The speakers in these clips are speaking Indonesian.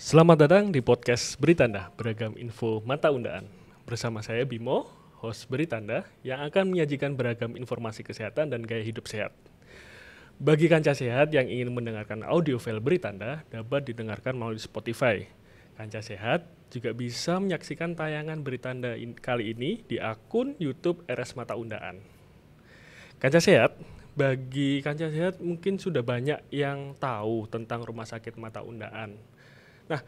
Selamat datang di podcast Beritanda, beragam info mata undaan. Bersama saya Bimo, host Beritanda, yang akan menyajikan beragam informasi kesehatan dan gaya hidup sehat. Bagi kanca sehat yang ingin mendengarkan audio file Beritanda, dapat didengarkan melalui Spotify. Kanca sehat juga bisa menyaksikan tayangan Beritanda kali ini di akun YouTube RS Mata Undaan. Kanca sehat, bagi kanca sehat mungkin sudah banyak yang tahu tentang Rumah Sakit Mata Undaan. Nah,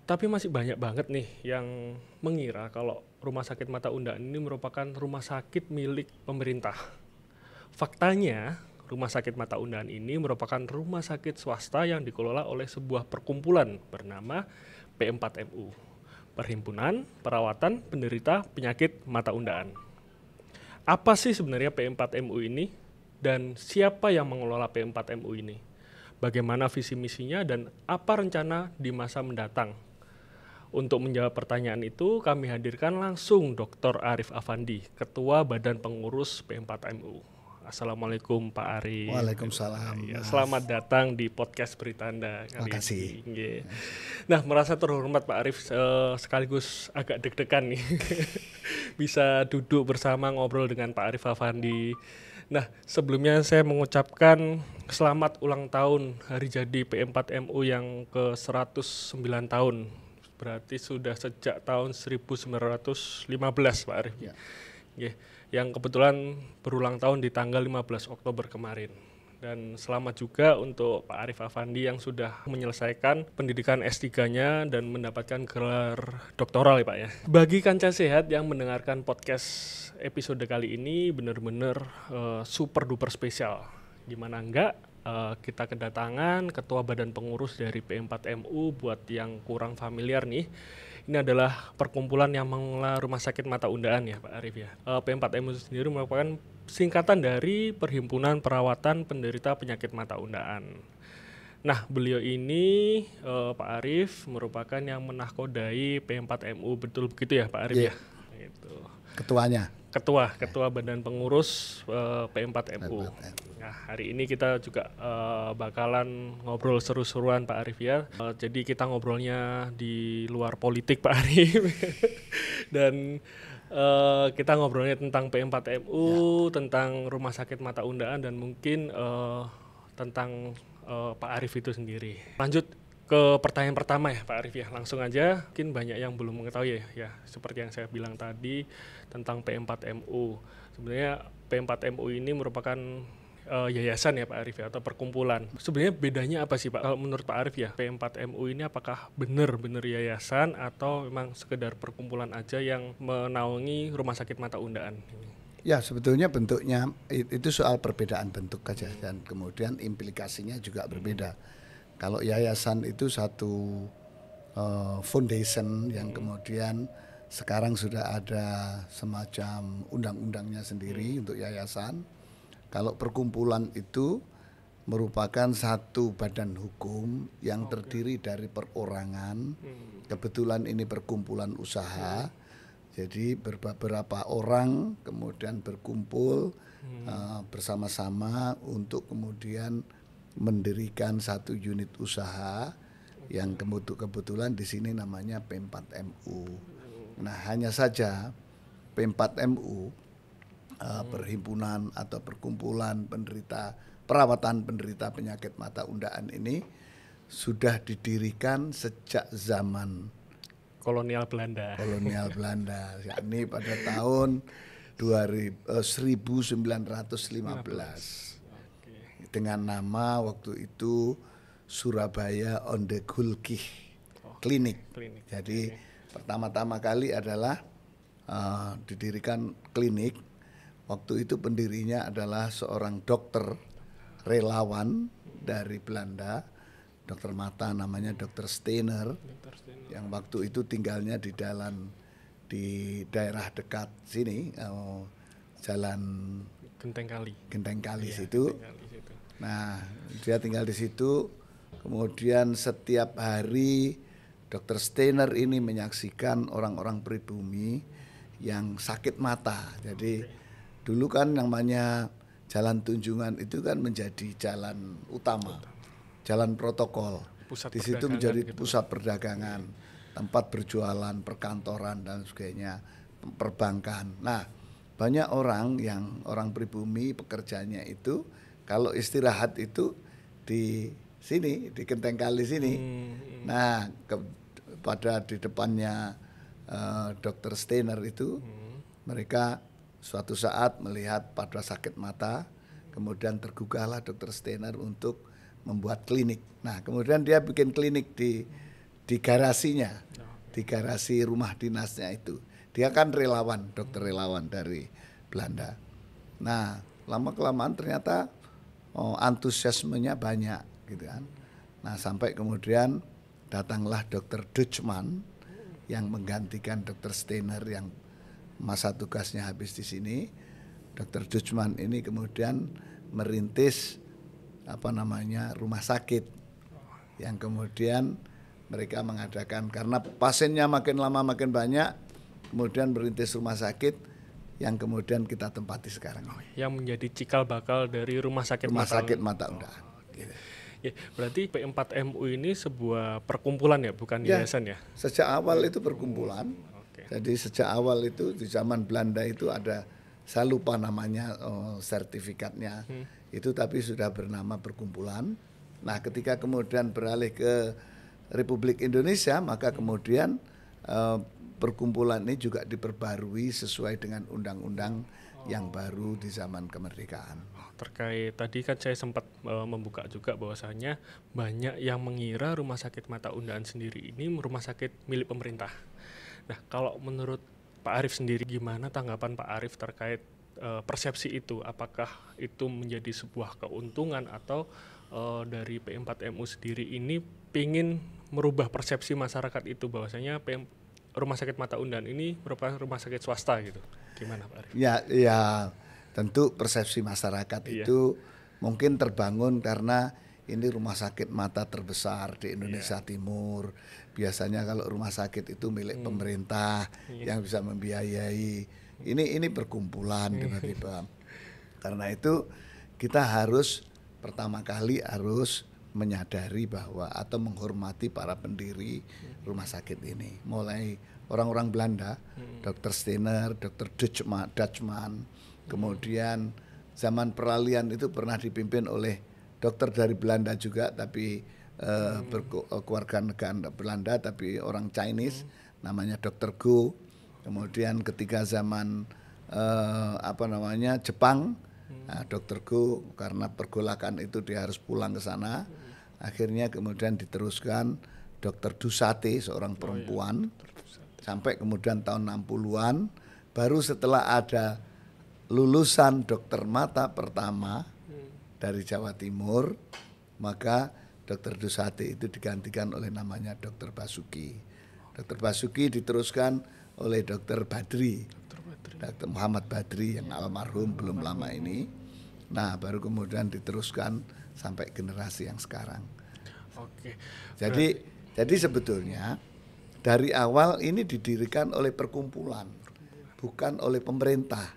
tapi masih banyak banget nih yang mengira kalau Rumah Sakit Mata Undaan ini merupakan rumah sakit milik pemerintah. Faktanya, Rumah Sakit Mata Undaan ini merupakan rumah sakit swasta yang dikelola oleh sebuah perkumpulan bernama P4MU, Perhimpunan Perawatan Penderita Penyakit Mata Undaan. Apa sih sebenarnya P4MU ini dan siapa yang mengelola P4MU ini? Bagaimana visi misinya dan apa rencana di masa mendatang? Untuk menjawab pertanyaan itu, kami hadirkan langsung Dr. Arif Afandi, Ketua Badan Pengurus P4MU. Assalamualaikum Pak Arif. Waalaikumsalam. Ya, selamat datang di podcast Beritanda kali Makasih. ini. Nah, merasa terhormat Pak Arif, sekaligus agak deg-degan nih. Bisa duduk bersama ngobrol dengan Pak Arif Afandi. Nah, sebelumnya saya mengucapkan selamat ulang tahun hari jadi P4MU yang ke-109 tahun. Berarti sudah sejak tahun 1915 Pak Arif. Ya. Yang kebetulan berulang tahun di tanggal 15 Oktober kemarin. Dan selamat juga untuk Pak Arif Afandi yang sudah menyelesaikan pendidikan S3-nya dan mendapatkan gelar doktoral ya Pak ya. Bagi kanca sehat yang mendengarkan podcast episode kali ini benar-benar super duper spesial. Gimana enggak, kita kedatangan Ketua Badan Pengurus dari P4MU. Buat yang kurang familiar nih, ini adalah perkumpulan yang mengelola Rumah Sakit Mata Undaan ya Pak Arif ya. P4MU sendiri merupakan singkatan dari Perhimpunan Perawatan Penderita Penyakit Mata Undaan. Nah, beliau ini Pak Arif merupakan yang menahkodai P4MU, betul begitu ya Pak Arif ya? Gitu. Ketuanya. Ketua Badan Pengurus P4MU. Nah, hari ini kita juga bakalan ngobrol seru-seruan Pak Arif ya. Jadi kita ngobrolnya di luar politik Pak Arif. Dan kita ngobrolnya tentang P4MU, tentang Rumah Sakit Mata Undaan dan mungkin tentang Pak Arif itu sendiri. Lanjut ke pertanyaan pertama ya Pak Arif ya, langsung aja. Mungkin banyak yang belum mengetahui ya, seperti yang saya bilang tadi tentang P4MU. Sebenarnya P4MU ini merupakan yayasan ya Pak Arif ya, atau perkumpulan. Sebenarnya bedanya apa sih Pak? Kalau menurut Pak Arif ya, P4MU ini apakah benar-benar yayasan atau memang sekedar perkumpulan aja yang menaungi Rumah Sakit Mata Undaan? Ya, sebetulnya bentuknya itu soal perbedaan bentuk saja dan kemudian implikasinya juga berbeda. Kalau yayasan itu satu foundation yang kemudian sekarang sudah ada semacam undang-undangnya sendiri untuk yayasan. Kalau perkumpulan itu merupakan satu badan hukum yang terdiri dari perorangan. Kebetulan ini perkumpulan usaha. Jadi beberapa orang kemudian berkumpul bersama-sama untuk kemudian mendirikan satu unit usaha yang kebetulan di sini namanya P4MU. Nah, hanya saja P4MU perhimpunan atau perkumpulan perawatan penderita penyakit mata undaan ini sudah didirikan sejak zaman kolonial Belanda, yakni pada tahun 1915 dengan nama waktu itu Surabaya on the Gulkih Klinik. Jadi pertama-tama kali adalah didirikan klinik. Waktu itu pendirinya adalah seorang dokter relawan dari Belanda, dokter mata namanya Dr. Steiner, yang waktu itu tinggalnya di daerah dekat sini, jalan Genteng Kali situ. Nah, dia tinggal di situ. Kemudian setiap hari Dr. Steiner ini menyaksikan orang-orang pribumi yang sakit mata. Jadi dulu kan namanya Jalan Tunjungan itu kan menjadi jalan utama, jalan protokol. Pusat Di situ perdagangan menjadi gitu. pusat perdagangan, tempat berjualan, perkantoran dan sebagainya, perbankan. Nah, banyak orang pribumi pekerjanya itu kalau istirahat itu di sini, di Genteng Kali sini. Nah, pada di depannya Dr. Steiner itu, mereka suatu saat melihat pada sakit mata, kemudian tergugahlah Dr. Steiner untuk membuat klinik. Nah, kemudian dia bikin klinik di garasinya, di garasi rumah dinasnya itu. Dia kan relawan, dokter relawan dari Belanda. Nah, lama kelamaan ternyata antusiasmenya banyak, gitu kan. Nah, sampai kemudian datanglah Dokter Dutchman yang menggantikan Dokter Steiner yang masa tugasnya habis di sini. Dokter Dutchman ini kemudian merintis rumah sakit yang kemudian mereka mengadakan karena pasiennya makin lama makin banyak, kemudian merintis rumah sakit yang kemudian kita tempati sekarang. Yang menjadi cikal bakal dari Rumah Sakit Mata Undaan. Gitu. Ya, berarti P4MU ini sebuah perkumpulan ya, bukan yayasan ya? Sejak awal itu perkumpulan. Jadi sejak awal itu di zaman Belanda itu ada, saya lupa namanya sertifikatnya, itu tapi sudah bernama perkumpulan. Nah, ketika kemudian beralih ke Republik Indonesia, maka kemudian perkumpulan ini juga diperbarui sesuai dengan undang-undang yang baru di zaman kemerdekaan. Terkait tadi kan saya sempat membuka juga bahwasanya banyak yang mengira Rumah Sakit Mata Undaan sendiri ini rumah sakit milik pemerintah. Nah, kalau menurut Pak Arief sendiri, gimana tanggapan Pak Arief terkait persepsi itu? Apakah itu menjadi sebuah keuntungan atau dari P4MU sendiri ini ingin merubah persepsi masyarakat itu bahwasanya Rumah Sakit Mata Undaan ini merupakan rumah sakit swasta gitu? Gimana Pak Arief? Ya, tentu persepsi masyarakat itu mungkin terbangun karena ini rumah sakit mata terbesar di Indonesia Timur. Biasanya kalau rumah sakit itu milik pemerintah yang bisa membiayai. Ini perkumpulan tiba-tiba. Karena itu kita harus pertama kali harus menyadari bahwa atau menghormati para pendiri rumah sakit ini. Mulai orang-orang Belanda, Dr. Steiner, Dr. Dutchman, kemudian zaman peralihan itu pernah dipimpin oleh dokter dari Belanda juga, tapi keluarga negara Belanda tapi orang Chinese, namanya Dr. Go. Kemudian ketika zaman Jepang, Dr. Go karena pergolakan itu dia harus pulang ke sana. Akhirnya kemudian diteruskan Dr. Dusate, seorang perempuan, sampai kemudian tahun 60-an, baru setelah ada lulusan dokter mata pertama dari Jawa Timur, maka Dr. Dusate itu digantikan oleh namanya Dr. Basuki. Dr. Basuki diteruskan oleh Dr. Badri, Dr. Muhammad Badri yang almarhum belum lama ini. Nah, baru kemudian diteruskan sampai generasi yang sekarang. Oke. Jadi sebetulnya dari awal ini didirikan oleh perkumpulan, bukan oleh pemerintah.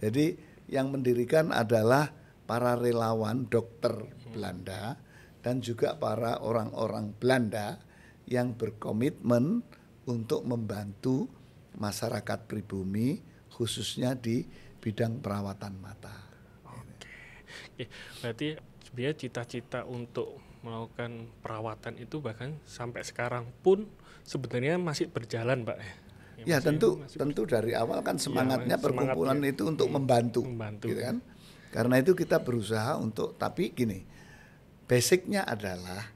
Jadi yang mendirikan adalah para relawan dokter Belanda dan juga para orang-orang Belanda yang berkomitmen untuk membantu masyarakat pribumi khususnya di bidang perawatan mata. Oke. Berarti sebenarnya cita-cita untuk melakukan perawatan itu bahkan sampai sekarang pun sebenarnya masih berjalan, Pak. Ya tentu dari awal kan semangatnya perkumpulan itu untuk membantu gitu kan. Karena itu kita berusaha untuk, tapi gini, basicnya adalah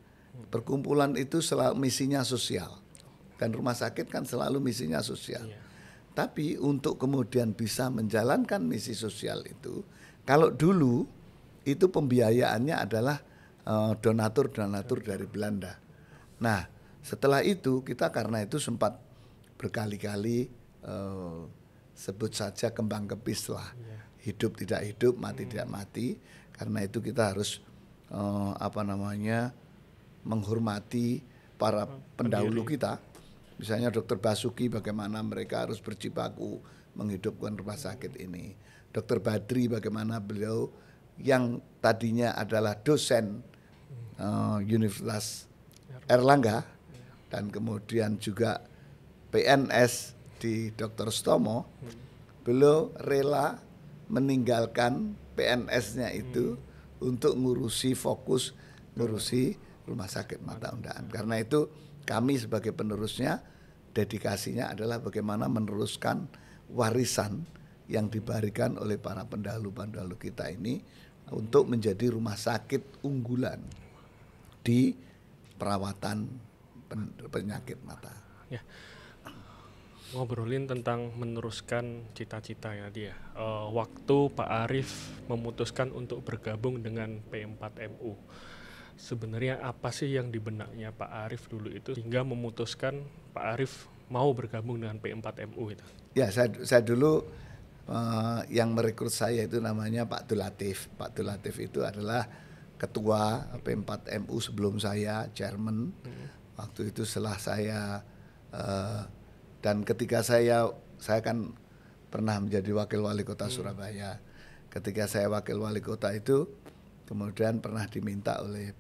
perkumpulan itu selalu misinya sosial, dan rumah sakit kan selalu misinya sosial. Tapi untuk kemudian bisa menjalankan misi sosial itu, kalau dulu itu pembiayaannya adalah donatur-donatur dari Belanda. Nah, setelah itu kita karena itu sempat berkali-kali sebut saja kembang kepis lah, hidup tidak hidup, mati tidak mati. Karena itu kita harus menghormati para pendahulu kita. Misalnya Dr. Basuki, bagaimana mereka harus berjibaku menghidupkan rumah sakit ini. Dr. Badri, bagaimana beliau yang tadinya adalah dosen Universitas Erlangga dan kemudian juga PNS di Dr. Stomo, beliau rela meninggalkan PNS-nya itu untuk fokus ngurusi Rumah Sakit Mata Undaan. Karena itu kami sebagai penerusnya, dedikasinya adalah bagaimana meneruskan warisan yang diberikan oleh para pendahulu-pendahulu kita ini untuk menjadi rumah sakit unggulan di perawatan penyakit mata. Ya. Ngobrolin tentang meneruskan cita-cita ya dia. Waktu Pak Arief memutuskan untuk bergabung dengan P4MU, sebenarnya apa sih yang di benaknya Pak Arief dulu itu sehingga memutuskan Pak Arief mau bergabung dengan P4MU itu? Ya, saya dulu yang merekrut saya itu namanya Pak Dulatif. Pak Dulatif itu adalah ketua P4MU sebelum saya, chairman. Waktu itu setelah saya dan ketika saya kan pernah menjadi wakil wali kota Surabaya. Ketika saya wakil wali kota itu kemudian pernah diminta oleh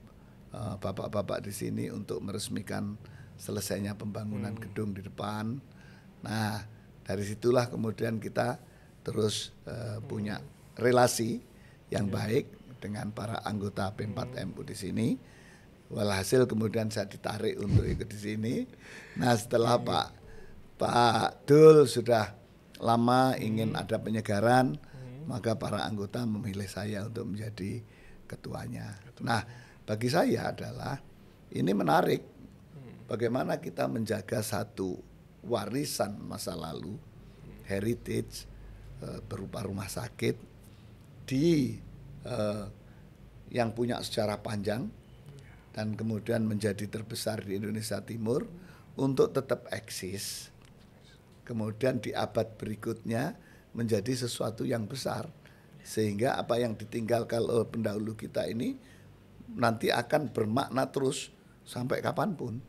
bapak-bapak di sini untuk meresmikan selesainya pembangunan gedung di depan. Nah, dari situlah kemudian kita terus punya relasi yang baik dengan para anggota P4MU di sini. Walhasil kemudian saya ditarik untuk ikut di sini. Nah, setelah Pak Dul sudah lama ingin ada penyegaran, maka para anggota memilih saya untuk menjadi ketuanya. Nah, bagi saya adalah ini menarik bagaimana kita menjaga satu warisan masa lalu, heritage berupa rumah sakit di yang punya sejarah panjang dan kemudian menjadi terbesar di Indonesia Timur untuk tetap eksis. Kemudian di abad berikutnya menjadi sesuatu yang besar, sehingga apa yang ditinggalkan oleh pendahulu kita ini nanti akan bermakna terus sampai kapanpun.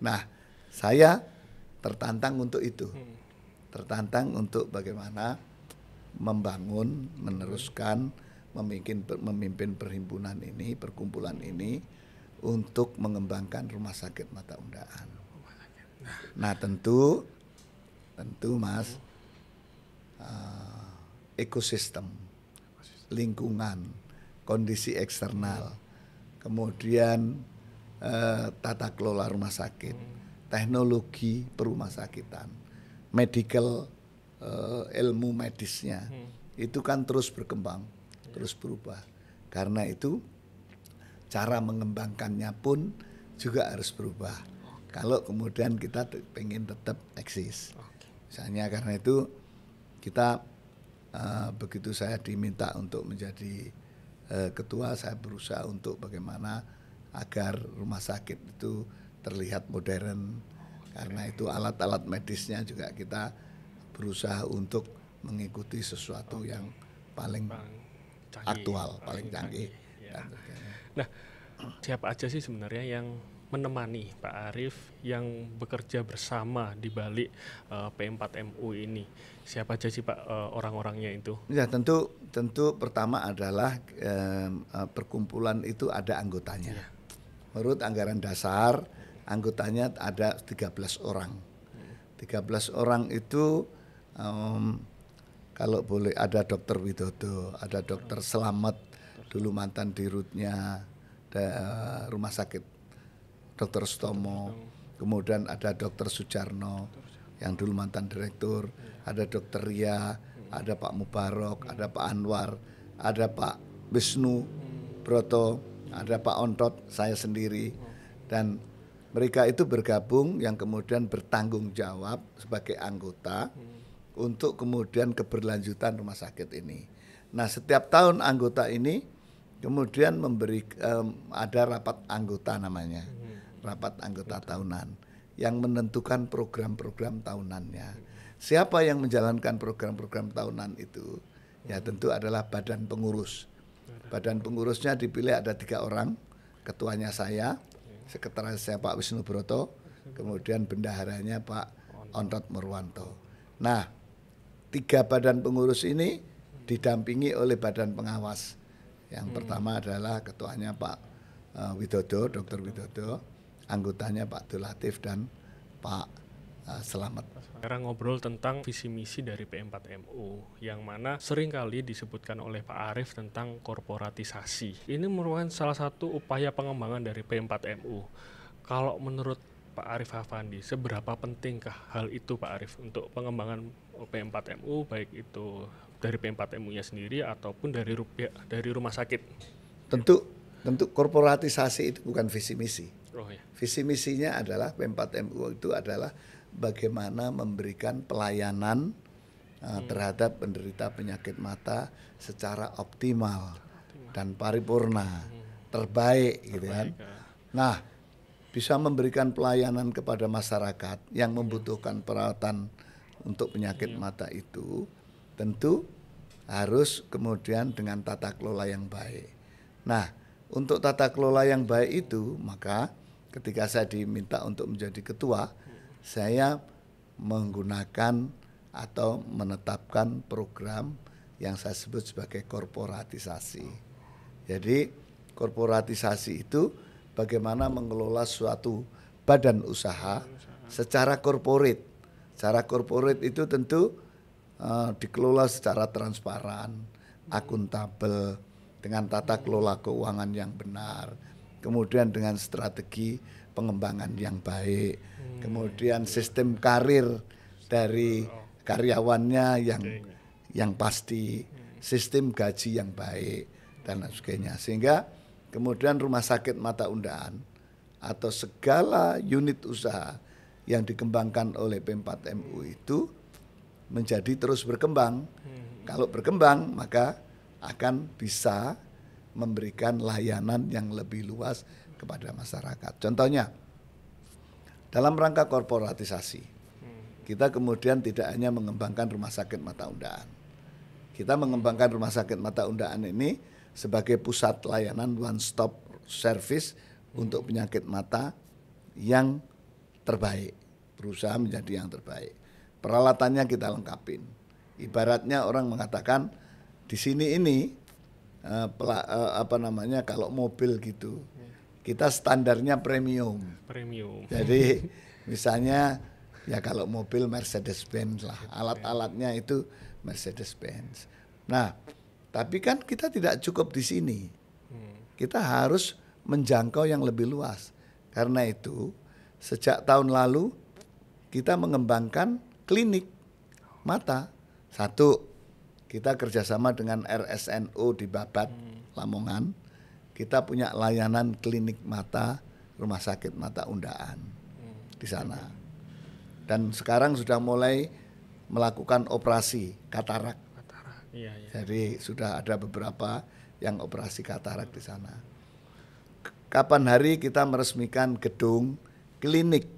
Nah, saya tertantang untuk itu, tertantang untuk bagaimana membangun, meneruskan, memimpin perhimpunan ini, perkumpulan ini untuk mengembangkan Rumah Sakit Mata Undaan. Nah, tentu Mas, ekosistem, lingkungan, kondisi eksternal, kemudian tata kelola rumah sakit, teknologi perumasakitan, medical, ilmu medisnya, itu kan terus berkembang, terus berubah. Karena itu cara mengembangkannya pun juga harus berubah. Kalau kemudian kita pengen tetap eksis. Misalnya karena itu kita begitu saya diminta untuk menjadi ketua, saya berusaha untuk bagaimana agar rumah sakit itu terlihat modern. Karena itu alat-alat medisnya juga kita berusaha untuk mengikuti sesuatu yang paling aktual, paling canggih. Ya. Nah, siapa aja sih sebenarnya yang menemani Pak Arief yang bekerja bersama di balik P4MU ini? Siapa aja sih Pak orang-orangnya itu? Ya, tentu pertama adalah perkumpulan itu ada anggotanya. Ya. Menurut anggaran dasar anggotanya ada 13 orang. 13 orang itu kalau boleh ada Dr. Widodo, ada Dr. Slamet, dulu mantan dirutnya Rumah Sakit Dr. Stomo, kemudian ada Dr. Sujarno yang dulu mantan direktur, ada Dr. Ria, ada Pak Mubarok, ada Pak Anwar, ada Pak Wisnu Broto, ada Pak Ontot, saya sendiri, dan mereka itu bergabung yang kemudian bertanggung jawab sebagai anggota untuk kemudian keberlanjutan rumah sakit ini. Nah, setiap tahun anggota ini kemudian memberi ada rapat anggota namanya. Rapat anggota tahunan yang menentukan program-program tahunannya. Siapa yang menjalankan program-program tahunan itu? Ya tentu adalah badan pengurus. Badan pengurusnya dipilih ada 3 orang, ketuanya saya, sekretaris saya Pak Wisnu Broto, kemudian bendaharanya Pak Ontot Murwanto. Nah, 3 badan pengurus ini didampingi oleh badan pengawas. Yang pertama adalah ketuanya Pak Widodo, Dr. Widodo. anggotanya Pak Abdul Latif dan Pak Selamat. Sekarang ngobrol tentang visi misi dari P4MU yang mana seringkali disebutkan oleh Pak Arief tentang korporatisasi. Ini merupakan salah satu upaya pengembangan dari P4MU. Kalau menurut Pak Arief Hafandi, seberapa pentingkah hal itu Pak Arief untuk pengembangan P4MU, baik itu dari P4MU-nya sendiri ataupun dari rumah sakit? Tentu korporatisasi itu bukan visi misi. Oh ya. Visi misinya adalah P4MU itu adalah bagaimana memberikan pelayanan terhadap penderita penyakit mata secara optimal dan paripurna, terbaik gitu kan. Nah, bisa memberikan pelayanan kepada masyarakat yang membutuhkan perawatan untuk penyakit mata itu tentu harus kemudian dengan tata kelola yang baik. Nah, untuk tata kelola yang baik itu, maka ketika saya diminta untuk menjadi ketua, saya menggunakan atau menetapkan program yang saya sebut sebagai korporatisasi. Jadi korporatisasi itu bagaimana mengelola suatu badan usaha secara korporat. Secara korporat itu tentu dikelola secara transparan, akuntabel, dengan tata kelola keuangan yang benar, kemudian dengan strategi pengembangan yang baik, kemudian sistem karir dari karyawannya yang pasti, sistem gaji yang baik dan sebagainya. Sehingga kemudian rumah sakit mata undaan atau segala unit usaha yang dikembangkan oleh P4MU itu menjadi terus berkembang. Kalau berkembang maka akan bisa memberikan layanan yang lebih luas kepada masyarakat. Contohnya, dalam rangka korporatisasi, kita kemudian tidak hanya mengembangkan rumah sakit mata undaan. Kita mengembangkan rumah sakit mata undaan ini sebagai pusat layanan one stop service untuk penyakit mata yang terbaik, berusaha menjadi yang terbaik. Peralatannya kita lengkapin. Ibaratnya orang mengatakan di sini ini kalau mobil gitu, kita standarnya premium. Jadi misalnya ya kalau mobil Mercedes-Benz lah, alat-alatnya itu Mercedes-Benz. Nah, tapi kan kita tidak cukup di sini. Kita harus menjangkau yang lebih luas. Karena itu sejak tahun lalu kita mengembangkan klinik mata. Satu, kita kerjasama dengan RSNO di Babat, Lamongan. Kita punya layanan klinik mata, rumah sakit mata undaan di sana. Dan sekarang sudah mulai melakukan operasi katarak. Iya. Jadi sudah ada beberapa yang operasi katarak di sana. Kapan hari kita meresmikan gedung klinik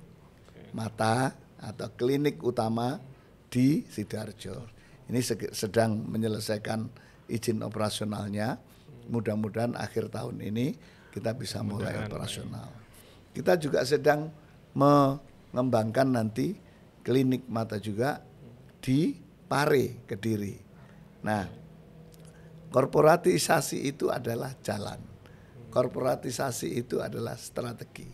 mata atau klinik utama di Sidoarjo. Ini sedang menyelesaikan izin operasionalnya. Mudah-mudahan akhir tahun ini kita bisa mulai operasional. Kita juga sedang mengembangkan nanti klinik mata juga di Pare, Kediri. Nah, korporatisasi itu adalah jalan. Korporatisasi itu adalah strategi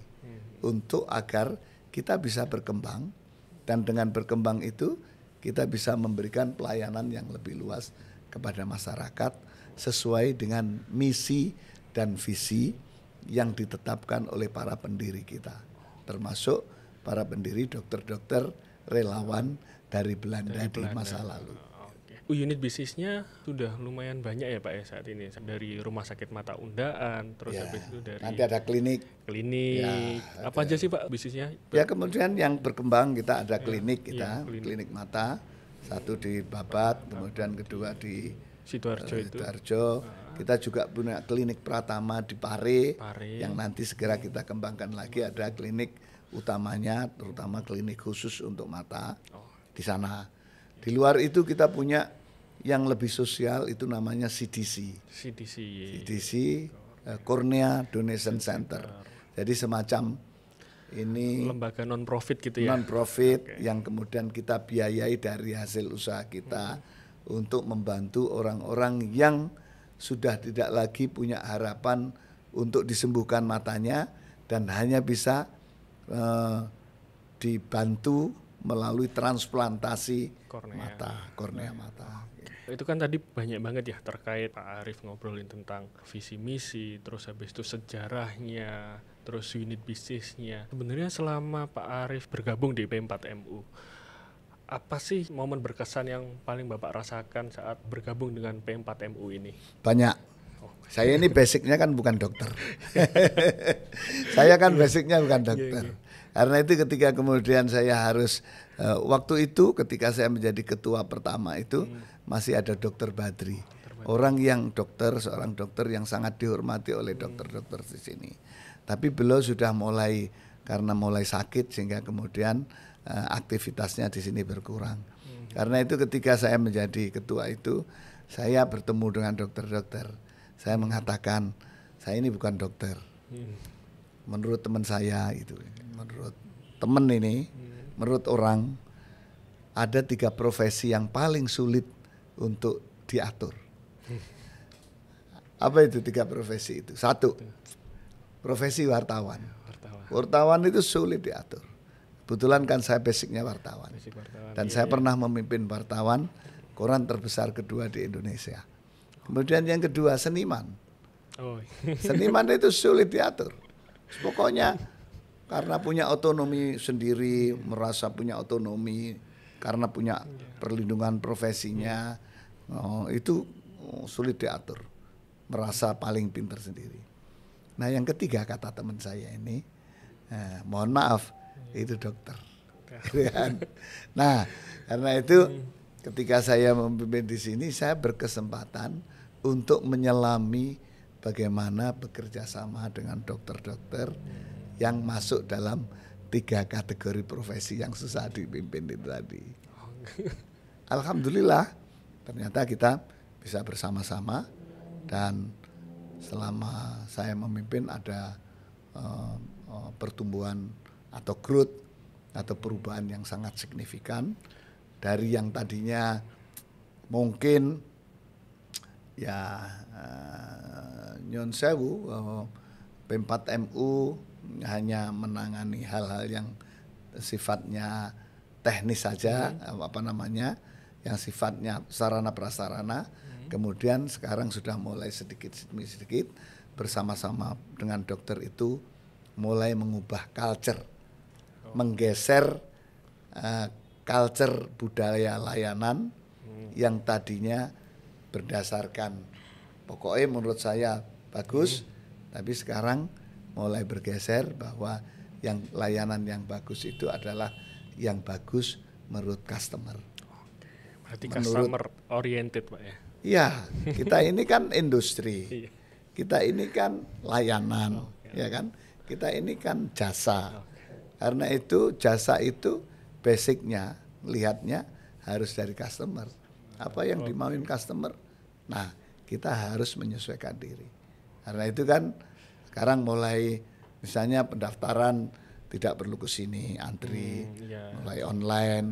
untuk agar kita bisa berkembang, dan dengan berkembang itu kita bisa memberikan pelayanan yang lebih luas kepada masyarakat sesuai dengan misi dan visi yang ditetapkan oleh para pendiri kita, termasuk para pendiri dokter-dokter relawan dari Belanda di masa lalu. Unit bisnisnya sudah lumayan banyak ya Pak ya saat ini, dari rumah sakit mata undaan, terus habis itu dari nanti ada klinik. Ya, apa aja sih Pak bisnisnya? Ya kemudian yang berkembang kita ada klinik kita, klinik mata, satu di Babat, kemudian kedua di Sidoarjo. Kita juga punya klinik Pratama di Pare, yang nanti segera kita kembangkan lagi. Ada klinik utamanya, terutama klinik khusus untuk mata di sana. Di luar itu kita punya yang lebih sosial, itu namanya CDC, Cornea Donation Center. Jadi semacam ini lembaga non profit gitu ya. Non profit yang kemudian kita biayai dari hasil usaha kita untuk membantu orang-orang yang sudah tidak lagi punya harapan untuk disembuhkan matanya dan hanya bisa dibantu melalui transplantasi Kornea. kornea mata. Itu kan tadi banyak banget ya terkait Pak Arief ngobrolin tentang visi misi, terus habis itu sejarahnya, terus unit bisnisnya. Sebenarnya selama Pak Arief bergabung di P4MU, apa sih momen berkesan yang paling Bapak rasakan saat bergabung dengan P4MU ini? Banyak. Saya ini basicnya kan bukan dokter. Saya kan basicnya bukan dokter. Karena itu ketika kemudian saya harus waktu itu ketika saya menjadi ketua pertama itu masih ada Dokter Badri. Orang yang seorang dokter yang sangat dihormati oleh dokter-dokter di sini. Tapi beliau sudah karena mulai sakit sehingga kemudian aktivitasnya di sini berkurang. Karena itu ketika saya menjadi ketua itu saya bertemu dengan dokter-dokter. Saya mengatakan saya ini bukan dokter. Menurut teman saya itu, menurut teman ini, menurut orang ada 3 profesi yang paling sulit untuk diatur. Apa itu 3 profesi itu? 1, profesi wartawan. Wartawan itu sulit diatur. Kebetulan kan saya basicnya wartawan. Dan saya pernah memimpin wartawan, koran terbesar kedua di Indonesia. Kemudian yang kedua seniman. Seniman itu sulit diatur. Pokoknya karena punya otonomi sendiri, merasa punya otonomi, karena punya perlindungan profesinya, itu sulit diatur. Merasa paling pintar sendiri. Nah yang ketiga kata teman saya ini, mohon maaf, itu dokter. Nah karena itu ketika saya memimpin di sini, saya berkesempatan untuk menyelami bagaimana bekerja sama dengan dokter-dokter yang masuk dalam 3 kategori profesi yang susah dipimpin itu tadi. Alhamdulillah ternyata kita bisa bersama-sama dan selama saya memimpin ada pertumbuhan atau growth atau perubahan yang sangat signifikan dari yang tadinya mungkin ya nyon sewu P4MU hanya menangani hal-hal yang sifatnya teknis saja, yang sifatnya sarana prasarana. Kemudian sekarang sudah mulai sedikit demi sedikit bersama-sama dengan dokter itu mulai mengubah culture, menggeser culture budaya layanan yang tadinya berdasarkan pokoknya menurut saya bagus, tapi sekarang mulai bergeser bahwa yang layanan yang bagus itu adalah yang bagus menurut customer. Berarti customer oriented Pak ya? Iya, kita ini kan industri, kita ini kan layanan, ya kan? Kita ini kan jasa. Karena itu jasa itu basicnya, lihatnya harus dari customer. Apa yang dimauin customer? Nah, kita harus menyesuaikan diri. Karena itu kan sekarang mulai misalnya pendaftaran tidak perlu ke sini antri, mulai online.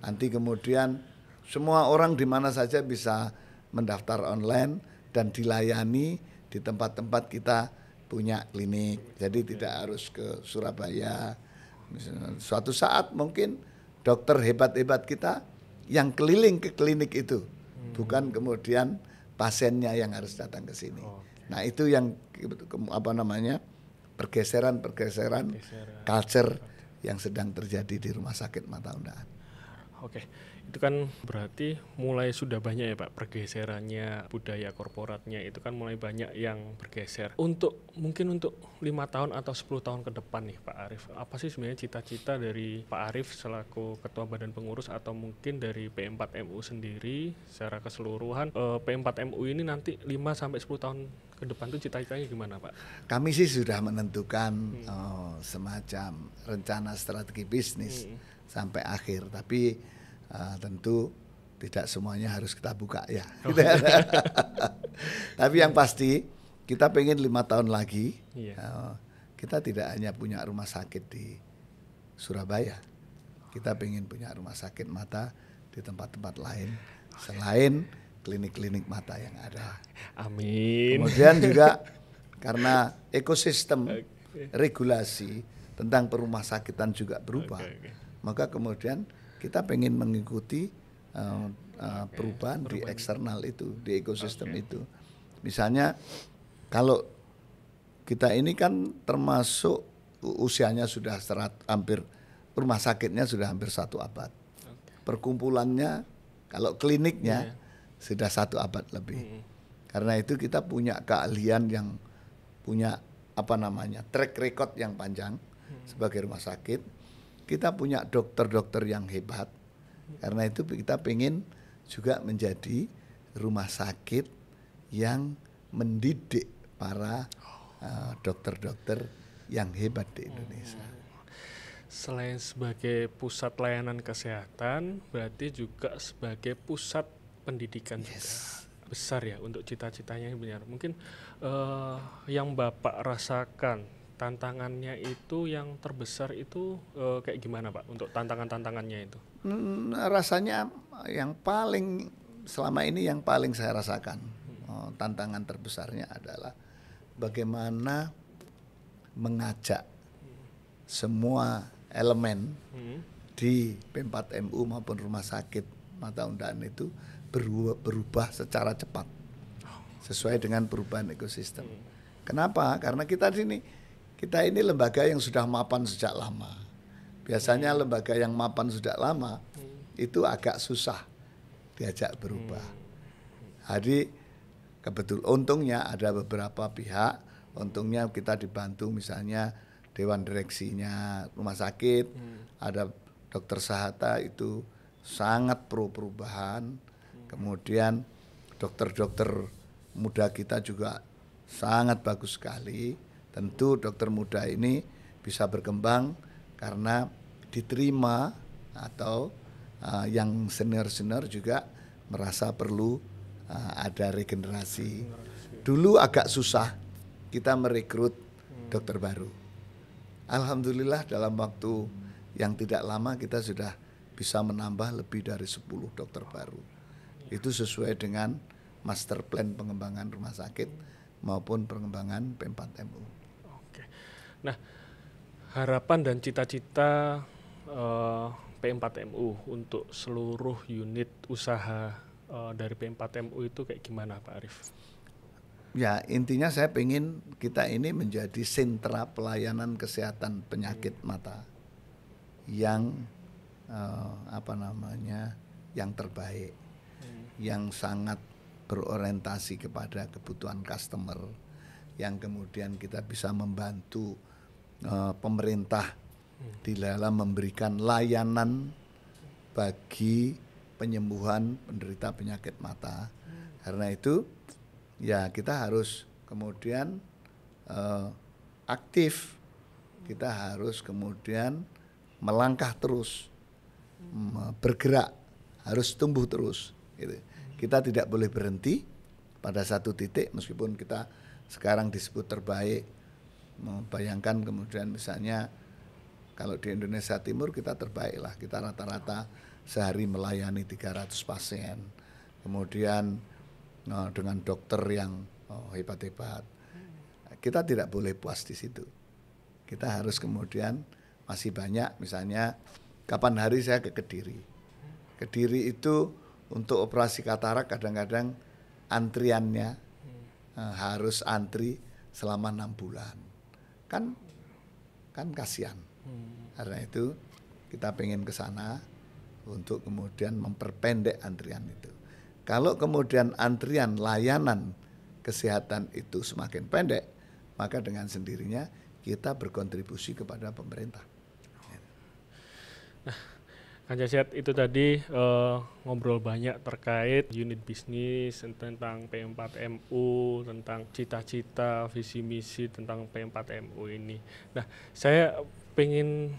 Nanti kemudian semua orang di mana saja bisa mendaftar online dan dilayani di tempat-tempat kita punya klinik. Jadi tidak harus ke Surabaya. Misalnya, suatu saat mungkin dokter hebat-hebat kita yang keliling ke klinik itu, bukan kemudian pasiennya yang harus datang ke sini. Nah itu yang pergeseran culture yang sedang terjadi di Rumah Sakit Mata Undaan. Oke, itu kan berarti mulai sudah banyak ya Pak pergeserannya, budaya korporatnya itu kan mulai banyak yang bergeser. Mungkin untuk 5 tahun atau 10 tahun ke depan nih Pak Arief, apa sih sebenarnya cita-cita dari Pak Arief selaku Ketua Badan Pengurus atau mungkin dari P4MU sendiri secara keseluruhan, P4MU ini nanti 5-10 tahun ke depan itu cita-citanya gimana Pak? Kami sih sudah menentukan semacam rencana strategi bisnis sampai akhir, tapi tentu tidak semuanya harus kita buka ya. Tapi yang pasti kita pengen 5 tahun lagi kita tidak hanya punya rumah sakit di Surabaya, kita pengen punya rumah sakit mata di tempat-tempat lain selain klinik-klinik mata yang ada. Amin. Kemudian juga karena ekosistem regulasi tentang perumah sakitan juga berubah. Maka kemudian kita pengen mengikuti perubahan di eksternal itu, di ekosistem itu. Misalnya kalau kita ini kan termasuk usianya sudah hampir, rumah sakitnya sudah hampir 1 abad. Perkumpulannya, kalau kliniknya sudah 1 abad lebih. Karena itu kita punya keahlian yang punya track record yang panjang sebagai rumah sakit. Kita punya dokter-dokter yang hebat. Karena itu kita pengen juga menjadi rumah sakit yang mendidik para dokter-dokter yang hebat di Indonesia. Selain sebagai pusat layanan kesehatan, berarti juga sebagai pusat pendidikan juga besar ya untuk cita-citanya benar. Mungkin yang Bapak rasakan tantangannya itu yang terbesar itu kayak gimana Pak untuk tantangan-tantangannya itu? Rasanya yang paling selama ini yang paling saya rasakan tantangan terbesarnya adalah bagaimana mengajak semua elemen di P4MU maupun rumah sakit Mata Undaan itu berubah secara cepat sesuai dengan perubahan ekosistem. Kenapa? Karena kita ini lembaga yang sudah mapan sejak lama. Biasanya lembaga yang mapan sejak lama itu agak susah diajak berubah. Jadi untungnya ada beberapa pihak, untungnya kita dibantu misalnya dewan direksinya rumah sakit, ada dokter Sahata itu sangat pro perubahan, kemudian dokter-dokter muda kita juga sangat bagus sekali. Tentu dokter muda ini bisa berkembang karena diterima atau yang senior-senior juga merasa perlu ada regenerasi. Dulu agak susah kita merekrut dokter baru. Alhamdulillah dalam waktu yang tidak lama kita sudah bisa menambah lebih dari 10 dokter baru. Itu sesuai dengan master plan pengembangan rumah sakit maupun pengembangan P4MU. Oke. Nah, harapan dan cita-cita P4MU untuk seluruh unit usaha dari P4MU itu kayak gimana Pak Arief? Ya, intinya saya pengen kita ini menjadi sentra pelayanan kesehatan penyakit mata yang yang terbaik, yang sangat berorientasi kepada kebutuhan customer, yang kemudian kita bisa membantu pemerintah di dalam memberikan layanan bagi penyembuhan penderita penyakit mata. Karena itu ya kita harus kemudian aktif, kita harus kemudian melangkah terus, bergerak, harus tumbuh terus gitu. Kita tidak boleh berhenti pada satu titik meskipun kita sekarang disebut terbaik. Bayangkan kemudian misalnya kalau di Indonesia Timur kita terbaik lah, kita rata-rata sehari melayani 300 pasien. Kemudian dengan dokter yang hebat-hebat. Kita tidak boleh puas di situ. Kita harus kemudian masih banyak, misalnya kapan hari saya ke Kediri. Kediri itu untuk operasi katarak kadang-kadang antriannya harus antri selama 6 bulan. Kan kasihan. Karena itu kita pengen ke sana untuk kemudian memperpendek antrian itu. Kalau kemudian antrian layanan kesehatan itu semakin pendek, maka dengan sendirinya kita berkontribusi kepada pemerintah. Nah, Kang Casyat itu tadi ngobrol banyak terkait unit bisnis, tentang P4MU, tentang cita-cita, visi misi tentang P4MU ini. Nah, saya pengen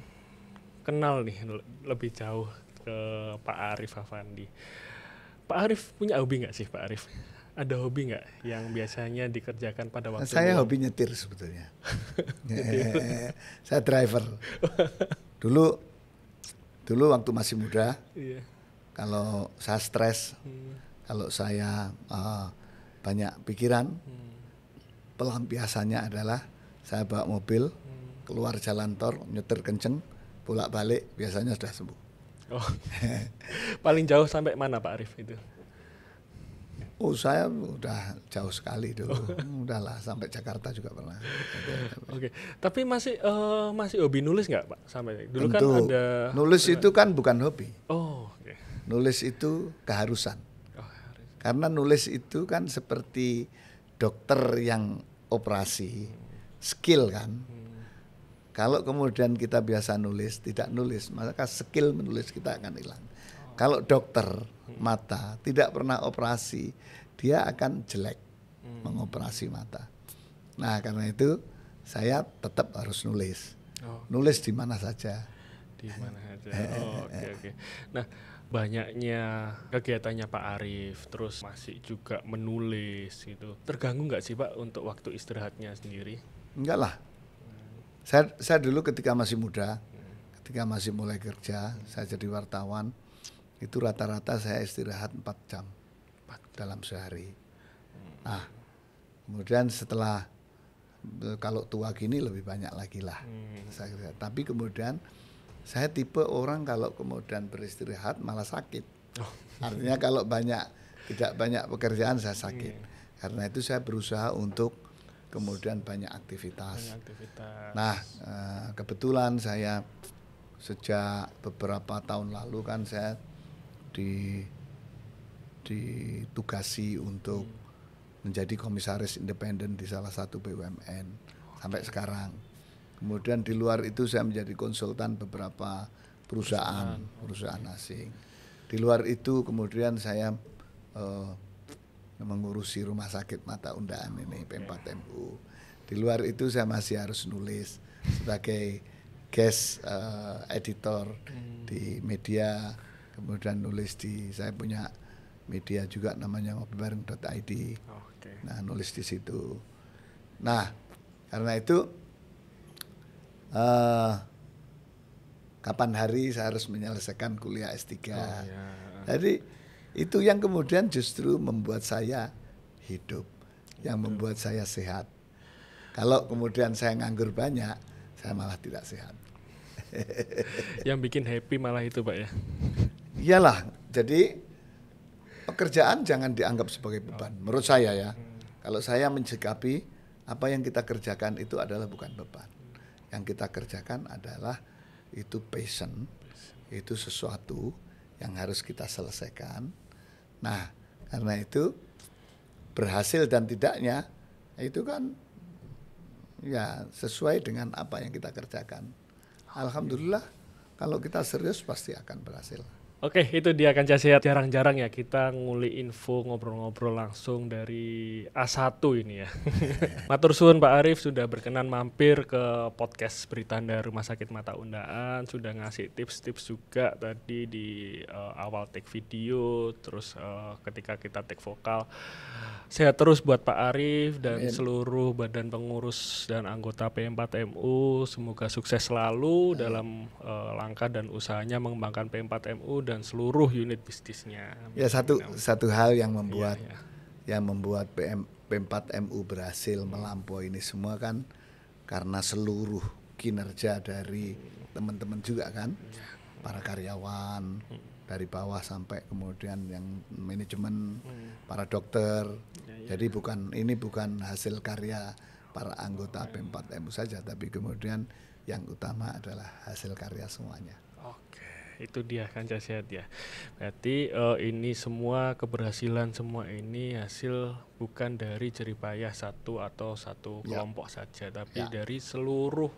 kenal nih lebih jauh ke Pak Arief Afandi. Pak Arief punya hobi nggak sih Pak Arief? Ada hobi nggak yang biasanya dikerjakan pada waktu Saya hobi nyetir sebetulnya. Saya driver. Dulu waktu masih muda, kalau saya stres, kalau saya banyak pikiran, pelampiasannya adalah saya bawa mobil, keluar jalan tol, nyetir kenceng, bolak-balik biasanya sudah sembuh. Oh. Paling jauh sampai mana Pak Arief itu? Oh saya udah jauh sekali dulu, udahlah sampai Jakarta juga pernah. Oke, tapi masih hobi nulis nggak Pak? Sampai dulu Tentu, kan ada nulis itu kan bukan hobi, Oh, oke. nulis itu keharusan. Oh, harus. Karena nulis itu kan seperti dokter yang operasi, skill kan. Kalau kemudian kita biasa nulis, tidak nulis, maka skill menulis kita akan hilang. Kalau dokter mata tidak pernah operasi, dia akan jelek mengoperasi mata. Nah, karena itu saya tetap harus nulis. Oh. Nulis di mana saja. Di mana aja. Oh, oke. Nah, banyaknya kegiatannya Pak Arief, terus masih juga menulis gitu. Terganggu nggak sih Pak untuk waktu istirahatnya sendiri? Enggak lah. Saya dulu ketika masih muda, ketika masih mulai kerja, saya jadi wartawan, itu rata-rata saya istirahat 4 jam dalam sehari. Nah, kemudian setelah kalau tua gini lebih banyak lagi lah. Tapi kemudian saya tipe orang kalau kemudian beristirahat malah sakit. Artinya kalau tidak banyak pekerjaan saya sakit. Karena itu saya berusaha untuk kemudian banyak aktivitas. Nah, kebetulan saya sejak beberapa tahun lalu kan saya ditugasi untuk menjadi komisaris independen di salah satu BUMN sampai sekarang. Kemudian di luar itu saya menjadi konsultan beberapa perusahaan asing. Di luar itu kemudian saya mengurusi Rumah Sakit Mata Undaan ini P4MU. Di luar itu saya masih harus nulis sebagai guest editor di media. Kemudian nulis saya punya media juga namanya ngopibareng.id. Nah, nulis di situ. Nah, karena itu kapan hari saya harus menyelesaikan kuliah S3. Jadi itu yang kemudian justru membuat saya hidup, yang membuat saya sehat. Kalau kemudian saya nganggur banyak, saya malah tidak sehat. Yang bikin happy malah itu Pak ya? Iyalah, jadi pekerjaan jangan dianggap sebagai beban. Menurut saya ya, kalau saya mensikapi apa yang kita kerjakan itu adalah bukan beban. Yang kita kerjakan adalah itu passion, itu sesuatu yang harus kita selesaikan. Nah, karena itu berhasil dan tidaknya itu kan ya sesuai dengan apa yang kita kerjakan. Alhamdulillah, kalau kita serius pasti akan berhasil. Oke, itu dia Kanca Sehat. Jarang-jarang ya kita nguli info, ngobrol-ngobrol langsung dari A1 ini ya. Matur suwun Pak Arief sudah berkenan mampir ke podcast Beritanda Rumah Sakit Mata Undaan, sudah ngasih tips-tips juga tadi di awal take video, terus ketika kita take vokal. Sehat terus buat Pak Arief dan seluruh badan pengurus dan anggota P4MU. Semoga sukses selalu dalam langkah dan usahanya mengembangkan P4MU dan seluruh unit bisnisnya. Ya satu hal yang membuat P4MU berhasil melampaui ini semua kan karena seluruh kinerja dari teman-teman juga kan, para karyawan dari bawah sampai kemudian yang manajemen, para dokter. Jadi ini bukan hasil karya para anggota P4MU saja, tapi kemudian yang utama adalah hasil karya semuanya. Oke, itu dia Kanca Sehat ya. Berarti ini semua keberhasilan semua ini hasil bukan dari jeripayah satu atau satu kelompok saja, tapi dari seluruh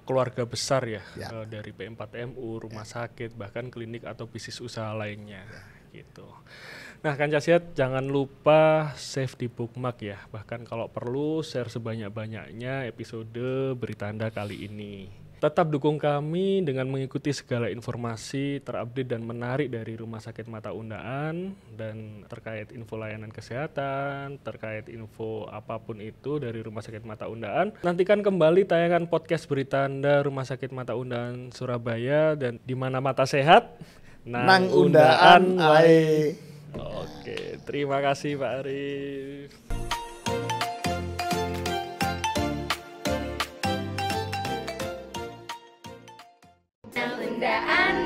keluarga besar ya, dari P4MU, rumah sakit, bahkan klinik atau bisnis usaha lainnya gitu. Nah, Kanca Sehat jangan lupa save di bookmark ya. Bahkan kalau perlu share sebanyak-banyaknya episode Beritanda kali ini. Tetap dukung kami dengan mengikuti segala informasi terupdate dan menarik dari Rumah Sakit Mata Undaan, dan terkait info layanan kesehatan, terkait info apapun itu dari Rumah Sakit Mata Undaan. Nantikan kembali tayangan podcast Beritanda Rumah Sakit Mata Undaan Surabaya, dan di mana mata sehat, nang undaan ae. Oke, terima kasih Pak Arief. Undaan